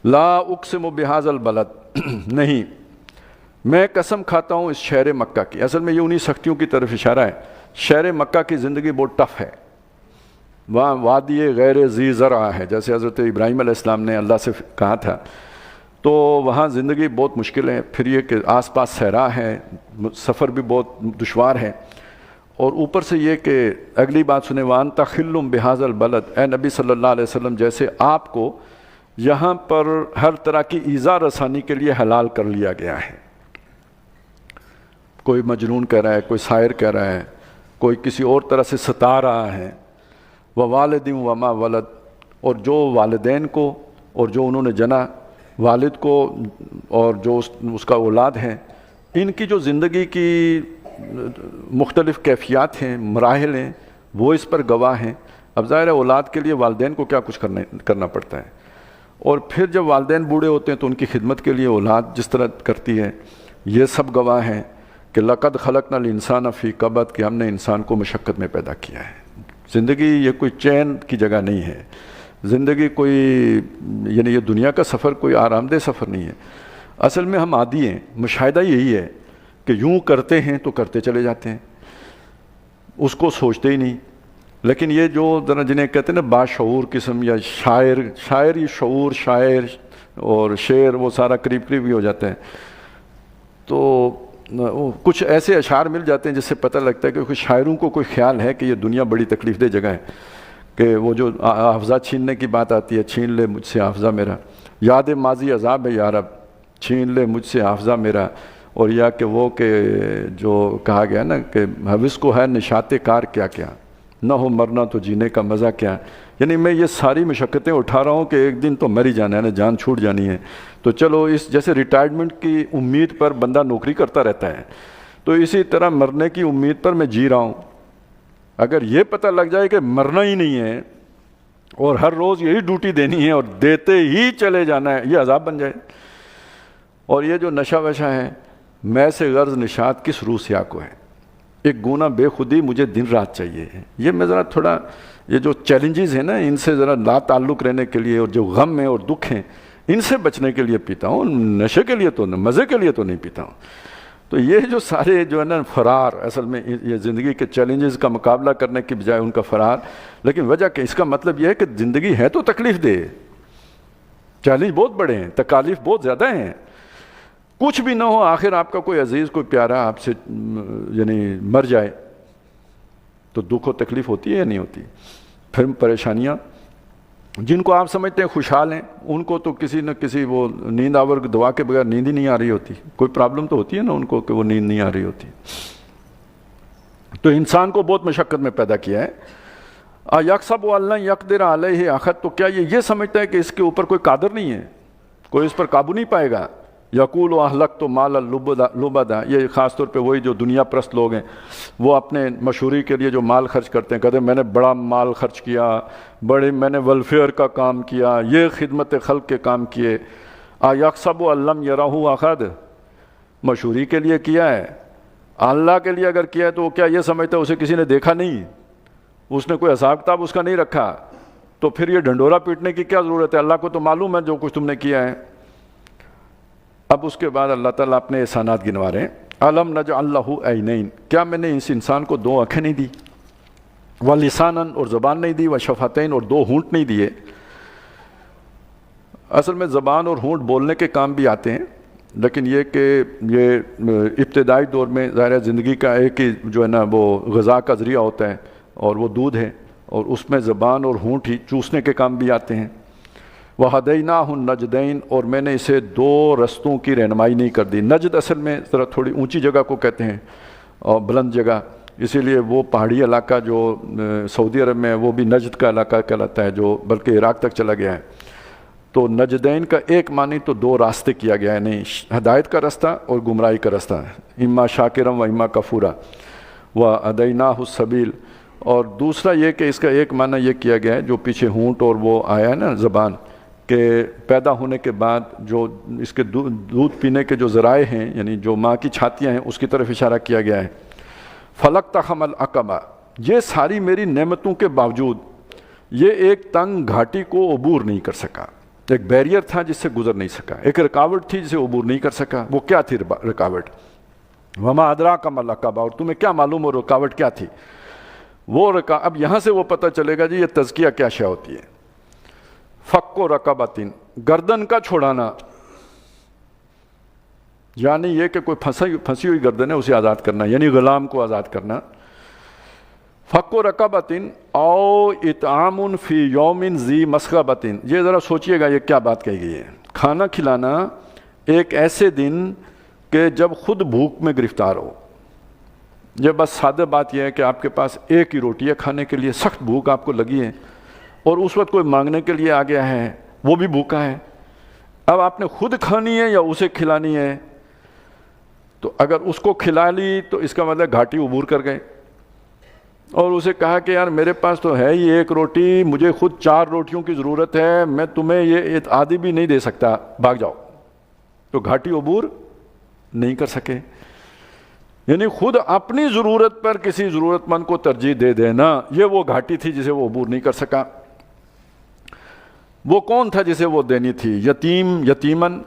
لا اقسم بہذا البلد نہیں، میں قسم کھاتا ہوں اس شہر مکہ کی. اصل میں یہ انہی سختیوں کی طرف اشارہ ہے. شہر مکہ کی زندگی بہت ٹف ہے. وہاں وادی غیر ذی زرع ہے، جیسے حضرت ابراہیم علیہ السلام نے اللہ سے کہا تھا. تو وہاں زندگی بہت مشکل ہے. پھر یہ کہ آس پاس صحرا ہے، سفر بھی بہت دشوار ہے. اور اوپر سے یہ کہ اگلی بات سنیں، وَأَنْتَ خِلٌّ بِهَذَا الْبَلَدِ، اے نبی صلی اللہ علیہ وسلم، جیسے آپ کو یہاں پر ہر طرح کی ایذا رسانی کے لیے حلال کر لیا گیا ہے. کوئی مجنون کہہ رہا ہے، کوئی شاعر کہہ رہا ہے، کوئی کسی اور طرح سے ستا رہا ہے. وَوَالِدٍ وَمَا وَلَدٍ، اور جو والدین کو اور جو انہوں نے جنا، والد کو اور جو اس کا اولاد ہے، ان کی جو زندگی کی مختلف کیفیات ہیں، مراحل ہیں، وہ اس پر گواہ ہیں. اب ظاہر ہے اولاد کے لیے والدین کو کیا کچھ کرنا پڑتا ہے، اور پھر جب والدین بوڑھے ہوتے ہیں تو ان کی خدمت کے لیے اولاد جس طرح کرتی ہے، یہ سب گواہ ہیں کہ لَقَدْ خَلَقْنَا الْإِنسَانَ فِي كَبَدٍ، کہ ہم نے انسان کو مشقت میں پیدا کیا ہے. زندگی یہ کوئی چین کی جگہ نہیں ہے. زندگی کوئی یعنی یہ دنیا کا سفر کوئی آرام دہ سفر نہیں ہے. اصل میں ہم عادی ہیں. مشاہدہ یہی ہے کہ یوں کرتے ہیں تو کرتے چلے جاتے ہیں، اس کو سوچتے ہی نہیں. لیکن یہ جو ذرا جنہیں کہتے ہیں نا باشعور قسم، یا شاعر یہ شعور، شاعر اور شعر وہ سارا قریب قریب ہی ہو جاتا ہے. تو کچھ ایسے اشعار مل جاتے ہیں جس سے پتہ لگتا ہے کہ کچھ شاعروں کو کوئی خیال ہے کہ یہ دنیا بڑی تکلیف دہ جگہ ہے. کہ وہ جو حافظہ چھیننے کی بات آتی ہے، چھین لے مجھ سے حافظہ میرا، یاد ماضی عذاب ہے یا رب، چھین لے مجھ سے حافظہ میرا. اور یا کہ وہ کہ جو کہا گیا نا کہ حوث کو ہے نشاط کار کیا کیا، نہ ہو مرنا تو جینے کا مزہ کیا. یعنی میں یہ ساری مشقتیں اٹھا رہا ہوں کہ ایک دن تو مر ہی جانا ہے نا، جان چھوٹ جانی ہے. تو چلو اس جیسے ریٹائرمنٹ کی امید پر بندہ نوکری کرتا رہتا ہے، تو اسی طرح مرنے کی امید پر میں جی رہا ہوں. اگر یہ پتہ لگ جائے کہ مرنا ہی نہیں ہے اور ہر روز یہی ڈیوٹی دینی ہے اور دیتے ہی چلے جانا ہے، یہ عذاب بن جائے. اور یہ جو نشہ وشہ ہے، میں سے غرض نشاط کس روح سیاہ کو ہے، ایک گونا بے خودی مجھے دن رات چاہیے ہے. یہ میں ذرا تھوڑا یہ جو چیلنجز ہیں نا، ان سے ذرا لا تعلق رہنے کے لیے، اور جو غم ہیں اور دکھ ہیں ان سے بچنے کے لیے پیتا ہوں. نشے کے لیے تو مزے کے لیے تو نہیں پیتا ہوں. تو یہ جو سارے جو ہے نا فرار، اصل میں یہ زندگی کے چیلنجز کا مقابلہ کرنے کی بجائے ان کا فرار. لیکن وجہ کہ اس کا مطلب یہ ہے کہ زندگی ہے تو تکلیف دہ، چیلنج بہت بڑے ہیں، تکالیف بہت زیادہ ہیں. کچھ بھی نہ ہو، آخر آپ کا کوئی عزیز کوئی پیارا آپ سے یعنی مر جائے تو دکھ و تکلیف ہوتی ہے یا نہیں ہوتی. پھر پریشانیاں، جن کو آپ سمجھتے ہیں خوشحال ہیں، ان کو تو کسی نہ کسی وہ نیند آور دوا کے بغیر نیند ہی نہیں آ رہی ہوتی. کوئی پرابلم تو ہوتی ہے نا ان کو کہ وہ نیند نہیں آ رہی ہوتی. تو انسان کو بہت مشقت میں پیدا کیا ہے. یکسب اللہ یقدر علیہ احد، تو کیا یہ سمجھتا ہے کہ اس کے اوپر کوئی قادر نہیں ہے، کوئی اس پر قابو نہیں پائے گا. یقول و اہلک تو مال لبدا، یہ خاص طور پہ وہی جو دنیا پرست لوگ ہیں، وہ اپنے مشہوری کے لیے جو مال خرچ کرتے ہیں، کہتے ہیں میں نے بڑا مال خرچ کیا، میں نے ویلفیئر کا کام کیا، یہ خدمت خلق کے کام کیے. یکسب علم یراہ احد، مشہوری کے لیے کیا ہے، اللہ کے لیے اگر کیا ہے تو وہ کیا یہ سمجھتا ہے اسے کسی نے دیکھا نہیں، اس نے کوئی حساب کتاب اس کا نہیں رکھا، تو پھر یہ ڈھنڈورا پیٹنے کی کیا ضرورت ہے، اللہ کو تو معلوم ہے جو کچھ تم نے کیا ہے. اب اس کے بعد اللہ تعالیٰ اپنے احسانات گنوا رہے ہیں. الم نجعل لہ عینین، کیا میں نے اس انسان کو دو آنکھیں نہیں دی، ولسانا، اور زبان نہیں دی، وشفتین، اور دو ہونٹ نہیں دیے. اصل میں زبان اور ہونٹ بولنے کے کام بھی آتے ہیں، لیکن یہ کہ یہ ابتدائی دور میں ظاہر زندگی کا ایک ہی جو ہے نا وہ غذا کا ذریعہ ہوتا ہے اور وہ دودھ ہے، اور اس میں زبان اور ہونٹ ہی چوسنے کے کام بھی آتے ہیں. وَهَدَيْنَاهُ النَّجْدَيْنِ، اور میں نے اسے دو رستوں کی رہنمائی نہیں کر دی. نجد اصل میں ذرا تھوڑی اونچی جگہ کو کہتے ہیں اور بلند جگہ، اسی لیے وہ پہاڑی علاقہ جو سعودی عرب میں ہے وہ بھی نجد کا علاقہ کہلاتا ہے، جو بلکہ عراق تک چلا گیا ہے. تو نجدین کا ایک معنی تو دو راستے کیا گیا ہے، نہیں ہدایت کا راستہ اور گمراہی کا راستہ، اما شاکرم و اما کفورا وَهَدَيْنَاهُ السَّبِيلَ. اور دوسرا یہ کہ اس کا ایک معنی یہ کیا گیا ہے جو پیچھے ہونٹ اور وہ آیا ہے نا زبان، کہ پیدا ہونے کے بعد جو اس کے دودھ پینے کے جو ذرائع ہیں، یعنی جو ماں کی چھاتیاں ہیں، اس کی طرف اشارہ کیا گیا ہے. فلک تخم العقبہ، یہ ساری میری نعمتوں کے باوجود یہ ایک تنگ گھاٹی کو عبور نہیں کر سکا. ایک بیریئر تھا جس سے گزر نہیں سکا، ایک رکاوٹ تھی جسے عبور نہیں کر سکا. وہ کیا تھی رکاوٹ؟ وما ادراک ما العقبہ، اور تمہیں کیا معلوم ہو رکاوٹ کیا تھی؟ وہ اب یہاں سے وہ پتہ چلے گا جی یہ تزکیہ کیا شے ہوتی ہے. فک و رقبۃ، گردن کا چھڑانا، یعنی یہ کہ کوئی پھنسی ہوئی گردن ہے اسے آزاد کرنا، یعنی غلام کو آزاد کرنا. فک و رقبۃ او اطعام فی یوم ذی مسغبۃ، یہ ذرا سوچئے گا یہ کیا بات کہی گئی ہے. کھانا کھلانا ایک ایسے دن کہ جب خود بھوک میں گرفتار ہو. یہ بس سادہ بات یہ ہے کہ آپ کے پاس ایک ہی روٹی ہے کھانے کے لیے، سخت بھوک آپ کو لگی ہے، اور اس وقت کوئی مانگنے کے لیے آ گیا ہے، وہ بھی بھوکا ہے. اب آپ نے خود کھانی ہے یا اسے کھلانی ہے؟ تو اگر اس کو کھلا لی تو اس کا مطلب گھاٹی عبور کر گئے، اور اسے کہا کہ یار میرے پاس تو ہے ہی ایک روٹی، مجھے خود 4 روٹیوں کی ضرورت ہے، میں تمہیں یہ آدھی بھی نہیں دے سکتا، بھاگ جاؤ. تو گھاٹی عبور نہیں کر سکے. یعنی خود اپنی ضرورت پر کسی ضرورت مند کو ترجیح دے دینا، یہ وہ گھاٹی تھی جسے وہ عبور نہیں کر سکا. وہ کون تھا جسے وہ دینی تھی؟ یتیمن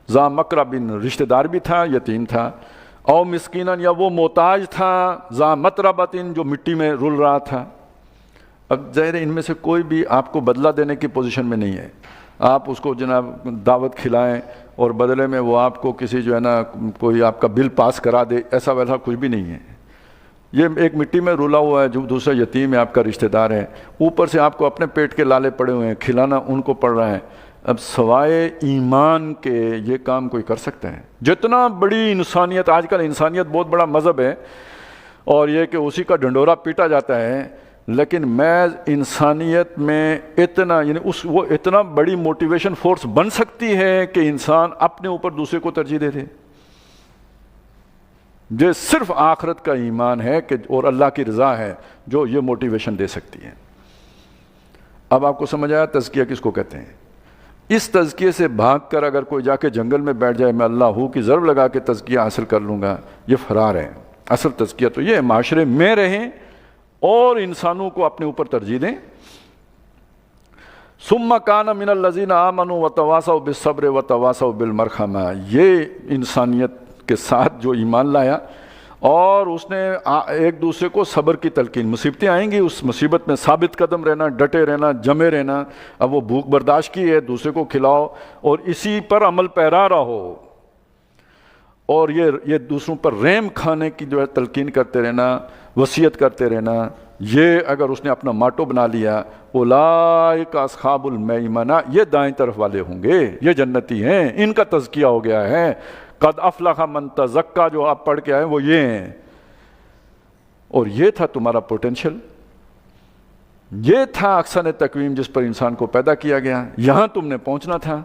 ذا مقربن، رشتہ دار بھی تھا، یتیم تھا. او مسکینن، یا وہ محتاج تھا، ذا متربتن، جو مٹی میں رل رہا تھا. اب ظاہر ان میں سے کوئی بھی آپ کو بدلہ دینے کی پوزیشن میں نہیں ہے. آپ اس کو جناب دعوت کھلائیں اور بدلے میں وہ آپ کو کسی جو ہے نا کوئی آپ کا بل پاس کرا دے، ایسا ویسا کچھ بھی نہیں ہے. یہ ایک مٹی میں رلا ہوا ہے، جو دوسرا یتیم ہے، آپ کا رشتہ دار ہے، اوپر سے آپ کو اپنے پیٹ کے لالے پڑے ہوئے ہیں، کھلانا ان کو پڑ رہا ہے. اب سوائے ایمان کے یہ کام کوئی کر سکتا ہے؟ جتنا بڑی انسانیت، آج کل انسانیت بہت بڑا مذہب ہے اور یہ کہ اسی کا ڈنڈورا پیٹا جاتا ہے، لیکن محض انسانیت میں اتنا، یعنی وہ اتنا بڑی موٹیویشن فورس بن سکتی ہے کہ انسان اپنے اوپر دوسرے کو ترجیح دے دے. یہ صرف آخرت کا ایمان ہے کہ اور اللہ کی رضا ہے جو یہ موٹیویشن دے سکتی ہے. اب آپ کو سمجھ آیا تزکیہ کس کو کہتے ہیں؟ اس تزکیے سے بھاگ کر اگر کوئی جا کے جنگل میں بیٹھ جائے، میں اللہ ہوں کی ضرب لگا کے تزکیہ حاصل کر لوں گا، یہ فرار ہے. اصل تزکیہ تو یہ ہے معاشرے میں رہیں اور انسانوں کو اپنے اوپر ترجیح دیں. ثم کان من الذین آمنوا وتواصوا بالصبر وتواصوا بالمرحمہ، یہ انسانیت کے ساتھ جو ایمان لایا اور اس نے ایک دوسرے کو صبر کی تلقین. مصیبتیں آئیں گی، اس مصیبت میں ثابت قدم رہنا، ڈٹے رہنا، جمے رہنا. اب وہ بھوک برداشت کی ہے، دوسرے کو کھلاؤ اور اسی پر عمل پیرا رہو، اور یہ دوسروں پر رحم کھانے کی جو ہے تلقین کرتے رہنا، وصیت کرتے رہنا. یہ اگر اس نے اپنا ماٹو بنا لیا، اولئک اصحاب المیمنہ، یہ دائیں طرف والے ہوں گے، یہ جنتی ہیں، ان کا تزکیہ ہو گیا ہے. قد افلح من تزکا، جو آپ پڑھ کے آئے وہ یہ ہیں. اور یہ تھا تمہارا پوٹینشل، یہ تھا احسن تقویم جس پر انسان کو پیدا کیا گیا، یہاں تم نے پہنچنا تھا.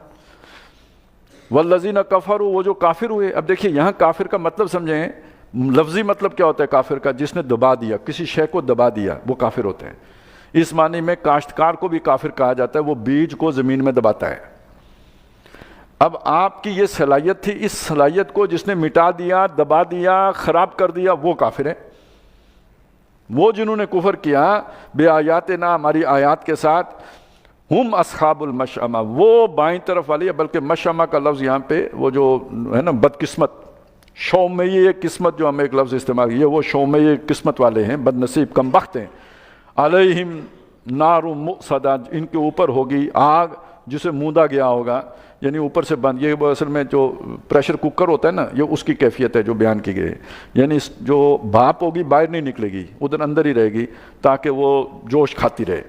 والذین کفروا، وہ جو کافر ہوئے. اب دیکھیے یہاں کافر کا مطلب سمجھیں، لفظی مطلب کیا ہوتا ہے کافر کا؟ جس نے دبا دیا، کسی شے کو دبا دیا، وہ کافر ہوتا ہے. اس معنی میں کاشتکار کو بھی کافر کہا جاتا ہے، وہ بیج کو زمین میں دباتا ہے. اب آپ کی یہ صلاحیت تھی، اس صلاحیت کو جس نے مٹا دیا، دبا دیا، خراب کر دیا، وہ کافر ہے. وہ جنہوں نے کفر کیا بے آیاتنا، ہماری آیات کے ساتھ، ہم اصحاب المشأمہ، وہ بائیں طرف والی ہے. بلکہ مشأمہ کا لفظ یہاں پہ وہ جو ہے نا بدقسمت، شومیہ قسمت، جو ہم ایک لفظ استعمال کیے، وہ شومیہ قسمت والے ہیں، بد نصیب، کم بخت ہیں. علیہم نار مؤصدہ، ان کے اوپر ہوگی آگ جسے موندا گیا ہوگا، یعنی اوپر سے بند. یہ وہ اصل میں جو پریشر کوکر ہوتا ہے نا، یہ اس کی کیفیت ہے جو بیان کی گئی. یعنی جو بھاپ ہوگی باہر نہیں نکلے گی، ادھر اندر ہی رہے گی تاکہ وہ جوش کھاتی رہے.